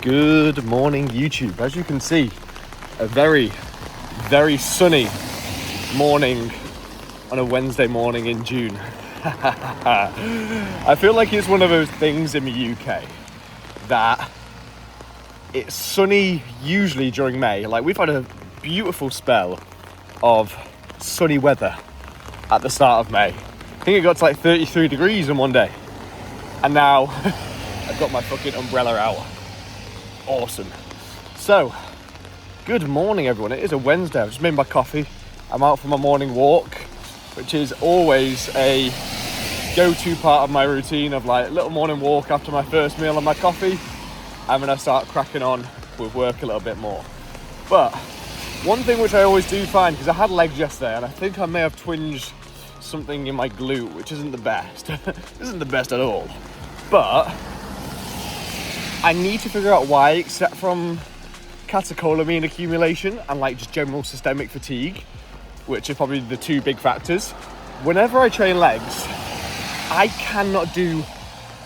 Good morning, YouTube. As you can see, a very, very sunny morning on a Wednesday morning in June. I feel like it's one of those things in the UK that it's sunny usually during May. Like, we've had a beautiful spell of sunny weather at the start of May. I think it got to like 33 degrees in one day. And now I've got my fucking umbrella out. Awesome. So, good morning everyone. It is a Wednesday. I've just made my coffee. I'm out for my morning walk, which is always a go-to part of my routine of like little morning walk after my first meal and my coffee. I'm gonna start cracking on with work a little bit more. But one thing which I always do find, because I had legs yesterday and I think I may have twinged something in my glute, which isn't the best. Isn't the best at all. But I need to figure out why, except from catecholamine accumulation and like just general systemic fatigue, which are probably the two big factors. Whenever I train legs, I cannot do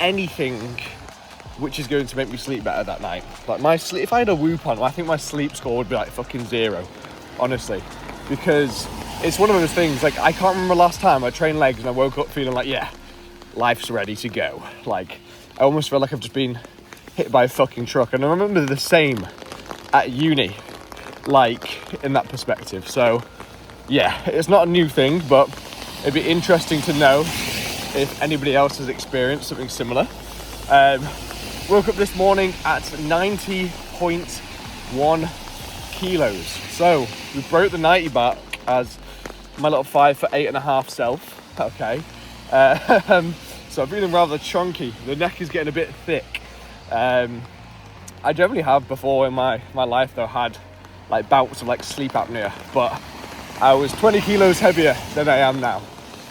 anything which is going to make me sleep better that night. Like my sleep, if I had a Whoop on, I think my sleep score would be like fucking 0, honestly, because it's one of those things. Like, I can't remember last time I trained legs and I woke up feeling like, yeah, life's ready to go. Like, I almost feel like I've just been hit by a fucking truck. And I remember the same at uni, like, in that perspective. So yeah, it's not a new thing, but it'd be interesting to know if anybody else has experienced something similar. Woke up this morning at 90.1 kilos. So we broke the 90 back as my little 5'8.5" self. Okay. So I'm feeling rather chunky. The neck is getting a bit thick. I generally have before in my life though had like bouts of like sleep apnea, but I was 20 kilos heavier than I am now.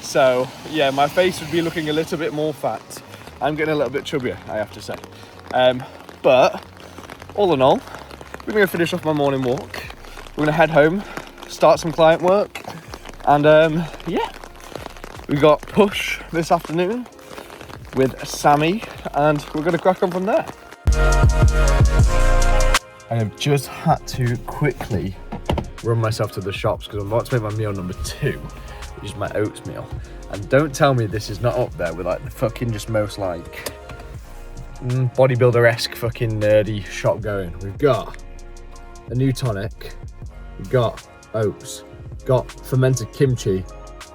So yeah, my face would be looking a little bit more fat. I'm getting a little bit chubbier, I have to say. But all in all, we're gonna finish off my morning walk. We're gonna head home, start some client work, and yeah, we got push this afternoon with Sammy, and we're gonna crack on from there. I have just had to quickly run myself to the shops because I'm about to make my meal number 2, which is my oatmeal. And don't tell me this is not up there with like the fucking just most like bodybuilder-esque fucking nerdy shop going. We've got a new tonic, we've got oats, got fermented kimchi,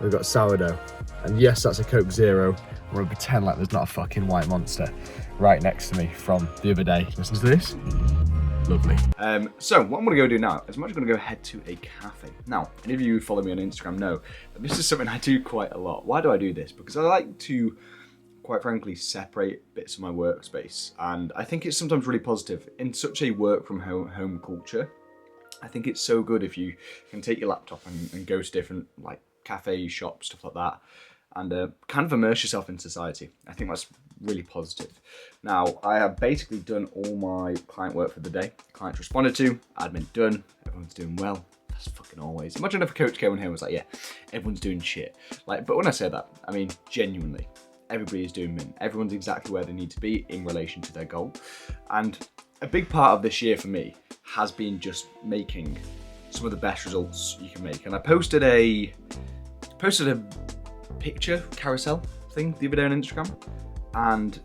we've got sourdough, and yes, that's a Coke Zero. I'm gonna pretend like there's not a fucking white monster right next to me from the other day. Listen to this. Lovely. So what I'm gonna go do now is I'm actually gonna go head to a cafe. Now, any of you who follow me on Instagram know that this is something I do quite a lot. Why do I do this? Because I like to, quite frankly, separate bits of my workspace. And I think it's sometimes really positive in such a work from home culture. I think it's so good if you can take your laptop and go to different like cafes, shops, stuff like that, and kind of immerse yourself in society. I think that's really positive. Now, I have basically done all my client work for the day. Clients responded to, admin done, everyone's doing well. That's fucking always. Imagine if a coach came in here and was like, yeah, everyone's doing shit. Like, but when I say that, I mean, genuinely, everybody is doing mint. Everyone's exactly where they need to be in relation to their goal. And a big part of this year for me has been just making some of the best results you can make. And I posted a picture carousel thing the other day on Instagram, and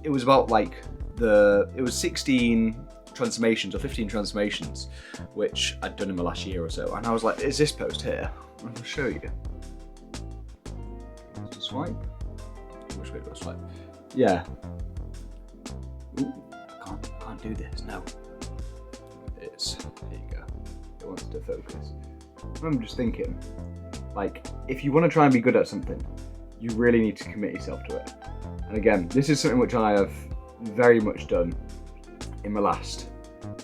it was about like it was 16 transformations or 15 transformations which I'd done in the last year or so, and I was like, is this post here? I'll show you. Just swipe. Which way do I swipe? Yeah. Ooh, I can't do this. No. It's here you go. It wants to focus. I'm just thinking, like, if you want to try and be good at something, you really need to commit yourself to it. And again, this is something which I have very much done in the last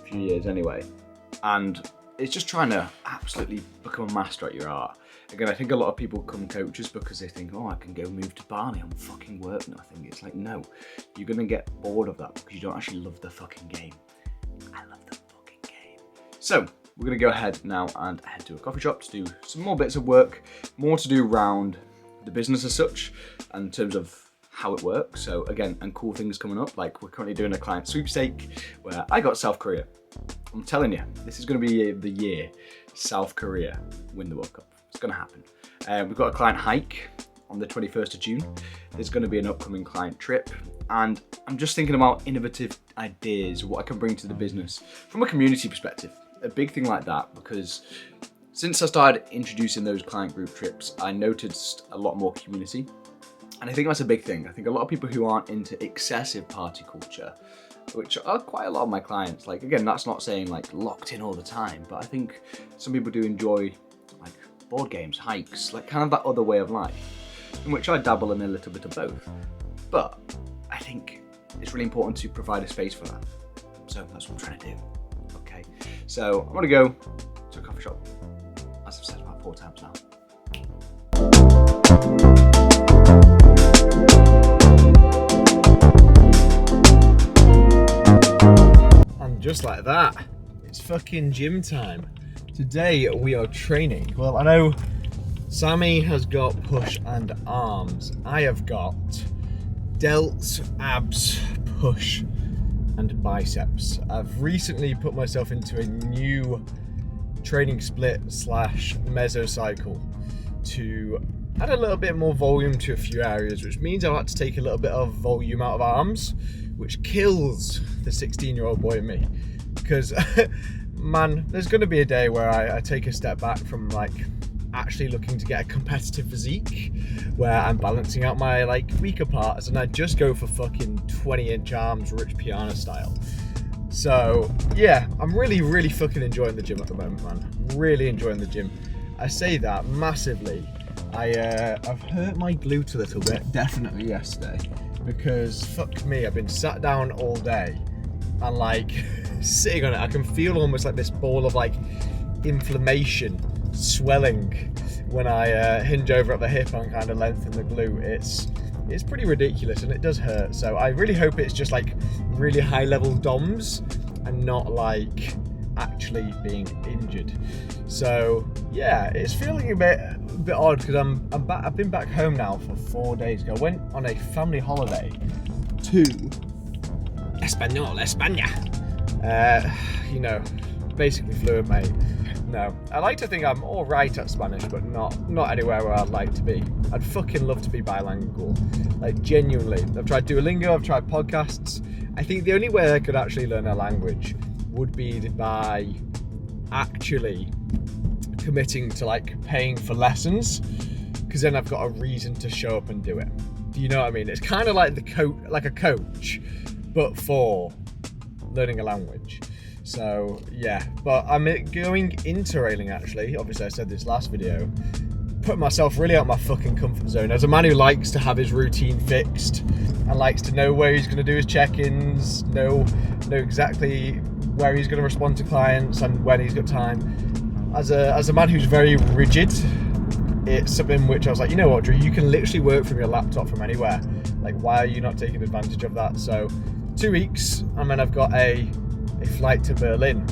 few years anyway. And it's just trying to absolutely become a master at your art. Again, I think a lot of people become coaches because they think, oh, I can go move to Barney on fucking work nothing. It's like, no, you're going to get bored of that because you don't actually love the fucking game. I love the fucking game. So we're going to go ahead now and head to a coffee shop to do some more bits of work, more to do around the business as such, in terms of how it works. So again, and cool things coming up, like we're currently doing a client sweepstake where I got South Korea. I'm telling you, this is going to be the year South Korea win the World Cup. It's going to happen. We've got a client hike on the 21st of June. There's going to be an upcoming client trip. And I'm just thinking about innovative ideas, what I can bring to the business from a community perspective. A big thing like that, because since I started introducing those client group trips, I noticed a lot more community. And I think that's a big thing. I think a lot of people who aren't into excessive party culture, which are quite a lot of my clients, like again, that's not saying like locked in all the time, but I think some people do enjoy like board games, hikes, like kind of that other way of life, in which I dabble in a little bit of both. But I think it's really important to provide a space for that. So that's what I'm trying to do. Okay, so I'm gonna go to a coffee shop, as I've said about 4 times now. And just like that, it's fucking gym time. Today we are training. Well, I know Sammy has got push and arms. I have got delts, abs, push and biceps. I've recently put myself into a new training split / mesocycle to add a little bit more volume to a few areas, which means I've had to take a little bit of volume out of arms, which kills the 16-year-old boy in me. Because man, there's going to be a day where I take a step back from like actually looking to get a competitive physique, where I'm balancing out my like weaker parts and I just go for fucking 20-inch arms, Rich Piana style. So yeah, I'm really fucking enjoying the gym at the moment, man. Really enjoying the gym. I say that massively. I've hurt my glute a little bit, definitely yesterday, because fuck me, I've been sat down all day and like sitting on it, I can feel almost like this ball of like inflammation swelling when I hinge over at the hip and kind of lengthen the glute. It's pretty ridiculous and it does hurt. So I really hope it's just like really high level DOMs and not like actually being injured. So yeah, it's feeling a bit odd because I've been back home now for 4 days ago. I went on a family holiday to España. You know, basically fluent, mate. No, I like to think I'm all right at Spanish, but not anywhere where I'd like to be. I'd fucking love to be bilingual, like genuinely. I've tried Duolingo, I've tried podcasts. I think the only way I could actually learn a language would be by actually committing to like paying for lessons, because then I've got a reason to show up and do it. Do you know what I mean? It's kind of like a coach, but for learning a language. So yeah, but I'm going interrailing actually. Obviously I said this last video, put myself really out of my fucking comfort zone. As a man who likes to have his routine fixed and likes to know where he's going to do his check-ins, know exactly where he's going to respond to clients and when he's got time. As a man who's very rigid, it's something which I was like, you know what, Drew, you can literally work from your laptop from anywhere. Like, why are you not taking advantage of that? So 2 weeks and then I've got a flight to Berlin.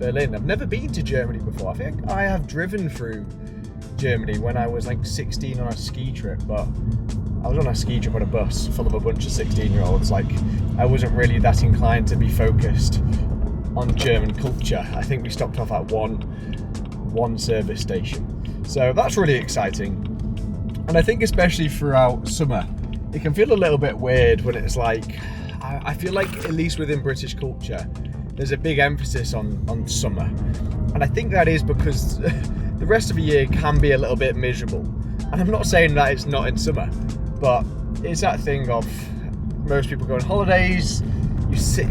I've never been to Germany before. I think I have driven through Germany when I was like 16 on a ski trip, but I was on a ski trip on a bus full of a bunch of 16-year-olds. Like, I wasn't really that inclined to be focused on German culture. I think we stopped off at one service station. So that's really exciting. And I think especially throughout summer, it can feel a little bit weird when it's like, I feel like at least within British culture, there's a big emphasis on summer. And I think that is because the rest of the year can be a little bit miserable. And I'm not saying that it's not in summer, but it's that thing of most people go on holidays,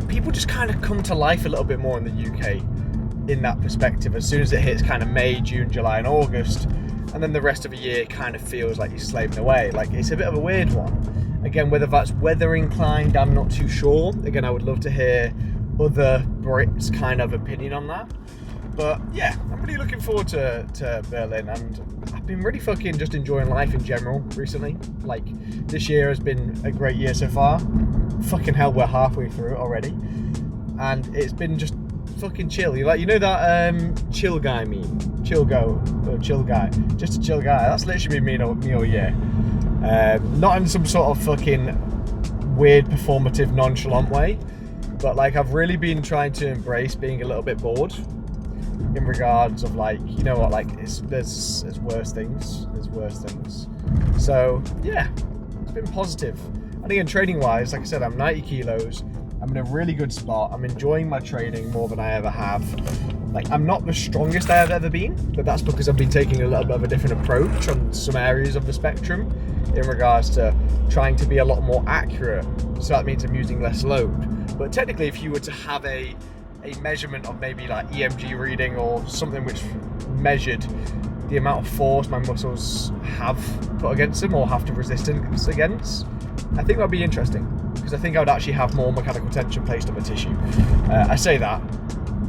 people just kind of come to life a little bit more in the UK in that perspective. As soon as it hits kind of May, June, July and August, and then the rest of the year kind of feels like you're slaving away. Like, it's a bit of a weird one. Again, whether that's weather inclined, I'm not too sure. Again, I would love to hear other Brits' kind of opinion on that. But yeah, I'm really looking forward to Berlin, and I've been really fucking just enjoying life in general recently. Like, this year has been a great year so far. Fucking hell, we're halfway through it already. And it's been just fucking chill. You know that chill guy meme? Chill guy. Just a chill guy. That's literally been me all year. Not in some sort of fucking weird performative nonchalant way, but like I've really been trying to embrace being a little bit bored in regards of like, you know what, like there's worse things, so yeah, it's been positive. And again, training wise, like I said, I'm 90 kilos, I'm in a really good spot, I'm enjoying my training more than I ever have. Like, I'm not the strongest I have ever been, but that's because I've been taking a little bit of a different approach on some areas of the spectrum in regards to trying to be a lot more accurate. So that means I'm using less load. But technically, if you were to have a measurement of maybe like EMG reading or something which measured the amount of force my muscles have put against them or have to resistance against, I think that'd be interesting, because I think I would actually have more mechanical tension placed on the tissue. I say that,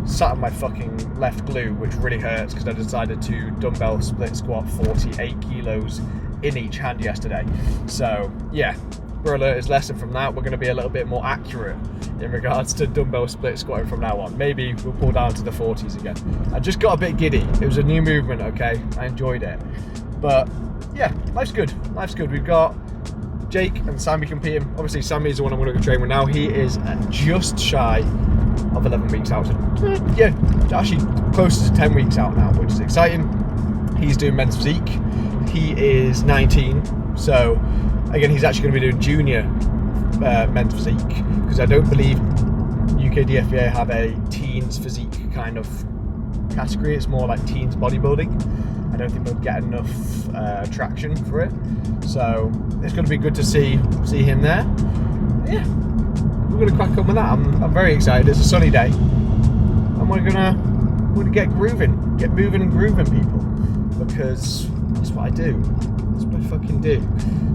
sat on my fucking left glute, which really hurts because I decided to dumbbell split squat 48 kilos in each hand yesterday. So yeah, we're learned a lesson from that. We're going to be a little bit more accurate in regards to dumbbell split squatting from now on. Maybe we'll pull down to the 40s again. I just got a bit giddy. It was a new movement, okay? I enjoyed it. But yeah, life's good. We've got Jake and Sammy competing. Obviously, Sammy is the one I'm going to train with now. He is just shy of 11 weeks out. So, yeah, actually close to 10 weeks out now, which is exciting. He's doing men's physique. He is 19, so again, he's actually going to be doing junior men's physique, because I don't believe UKDFBA have a teens physique kind of category. It's more like teens bodybuilding. I don't think they'll get enough traction for it, so it's going to be good to see him there. Yeah, we're going to crack on with that. I'm very excited. It's a sunny day, and we're gonna get grooving, get moving and grooving, people, because that's what I do. That's what I fucking do.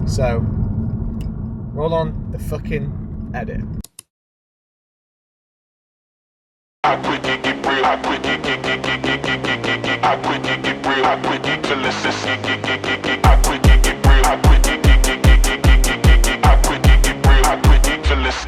So roll on the fucking edit. I quit it, get real. I quit it, get real. I quit it till it's I quit it, get real. I quit it, I quit it, get real. I quit it till it's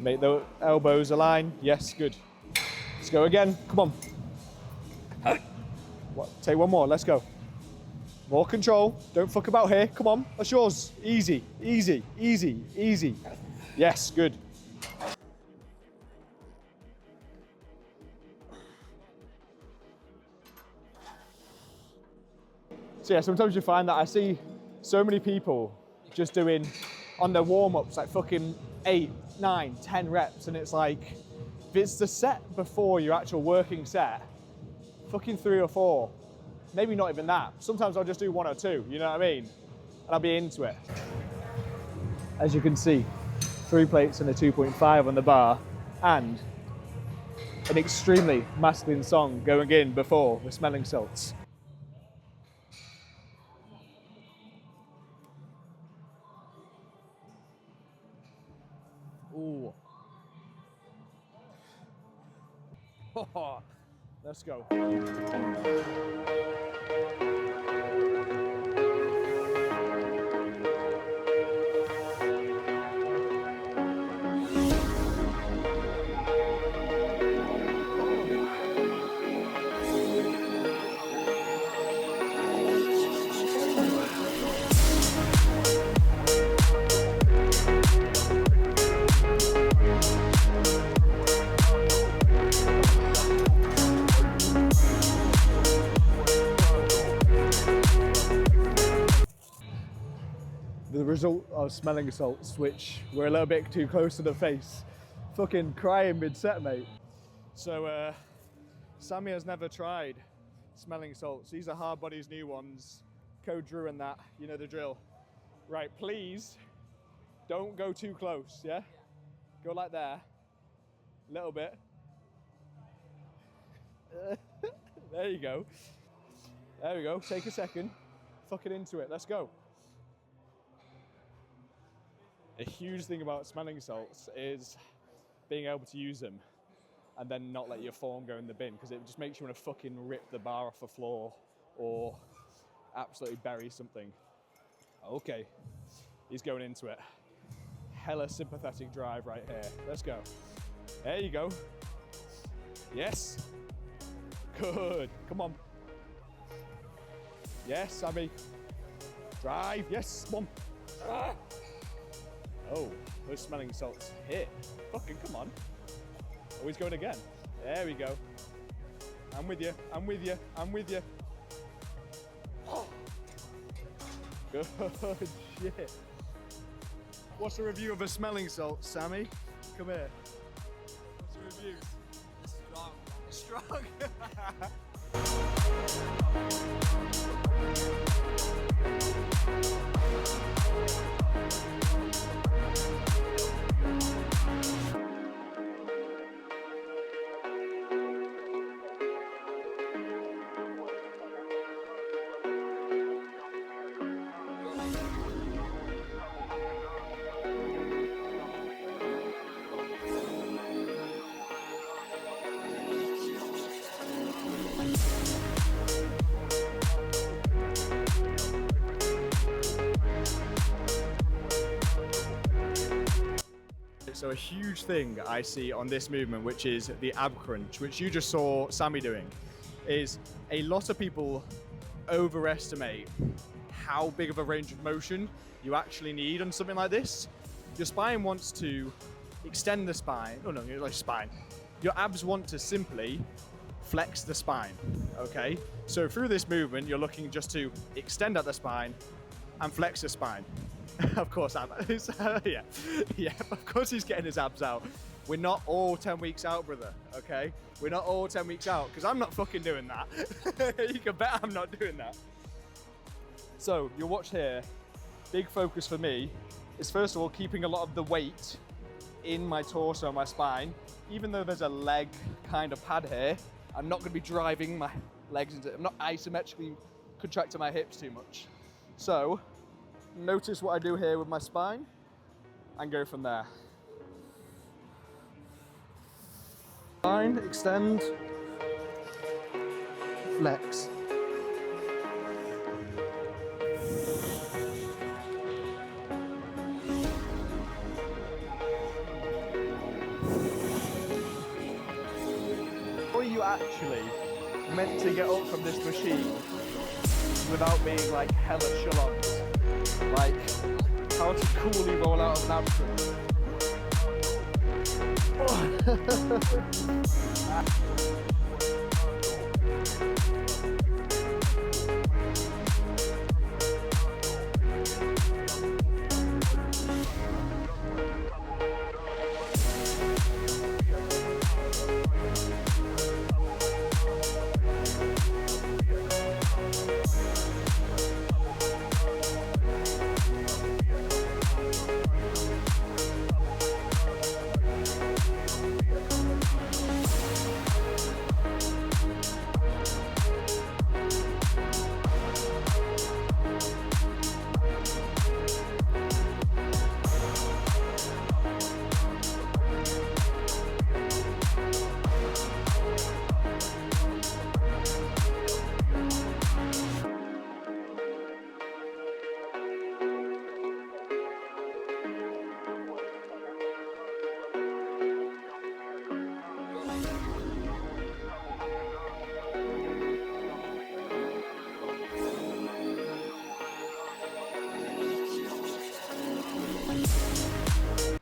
Make the elbows align. Yes, good. Let's go again. Come on. Take one more. Let's go. More control. Don't fuck about here. Come on. That's yours. Easy, easy, easy, easy. Yes, good. So yeah, sometimes you find that I see so many people just doing on their warm-ups like fucking 8, 9, 10 reps, and it's like, if it's the set before your actual working set, fucking 3 or 4, maybe not even that. Sometimes I'll just do 1 or 2, you know what I mean? And I'll be into it. As you can see, 3 plates and a 2.5 on the bar, and an extremely masculine song going in before the smelling salts. Ooh. Let's go. the result of smelling salts, which were a little bit too close to the face. Fucking crying mid-set, mate. So, Sammy has never tried smelling salts. These are Hardbody's new ones. Code Drew and that, you know the drill. Right, please, don't go too close, yeah? Go like there, a little bit. There you go. There we go, take a second. Fuck it into it, let's go. A huge thing about smelling salts is being able to use them and then not let your form go in the bin, because it just makes you want to fucking rip the bar off the floor or absolutely bury something. Okay, he's going into it. Hella sympathetic drive right here. Let's go. There you go. Yes. Good. Come on. Yes, Sammy. Drive. Yes. Come on. Ah. Oh, those smelling salts hit. Fucking come on. Oh, he's going again. There we go. I'm with you. I'm with you. I'm with you. Good shit. What's the review of a smelling salt, Sammy? Come here. What's the review? Strong. So a huge thing I see on this movement, which is the ab crunch, which you just saw Sammy doing, is a lot of people overestimate how big of a range of motion you actually need on something like this. Your spine wants to extend the spine. Oh no, like spine. Your abs want to simply flex the spine, okay? So through this movement, you're looking just to extend out the spine and flex the spine. Of course, yeah, of course he's getting his abs out. We're not all 10 weeks out, brother, okay? We're not all 10 weeks out, because I'm not fucking doing that. You can bet I'm not doing that. So, you'll watch here, big focus for me is first of all keeping a lot of the weight in my torso, my spine. Even though there's a leg kind of pad here, I'm not gonna be driving my legs into it. I'm not isometrically contracting my hips too much. So, notice what I do here with my spine and go from there. Spine, extend, flex. Or are you actually meant to get up from this machine without being like hella shalons? Like how to coolly roll out of an ab crunch.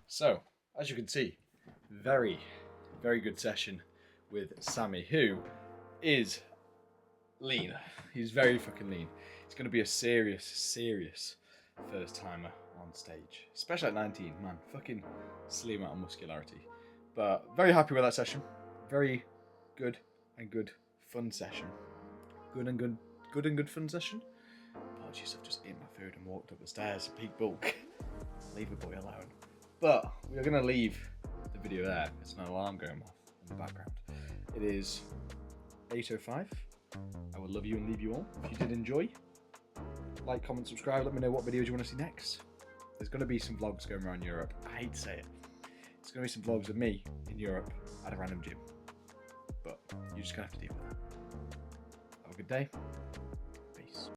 So, as you can see, very, very good session with Sammy, who is lean. He's very fucking lean. It's going to be a serious first timer on stage, especially at 19. Man, fucking silly amount of muscularity. But very happy with that session. Very good fun session. Good fun session. Apologies, I've just eaten my food and walked up the stairs. Peak bulk. Leave a boy alone. But we are going to leave the video there. There's an alarm going off in the background. It is 8:05. I would love you and leave you all. If you did enjoy, like, comment, subscribe. Let me know what videos you want to see next. There's going to be some vlogs going around Europe. I hate to say it. It's going to be some vlogs of me in Europe at a random gym. But you're just going to have to deal with that. Have a good day.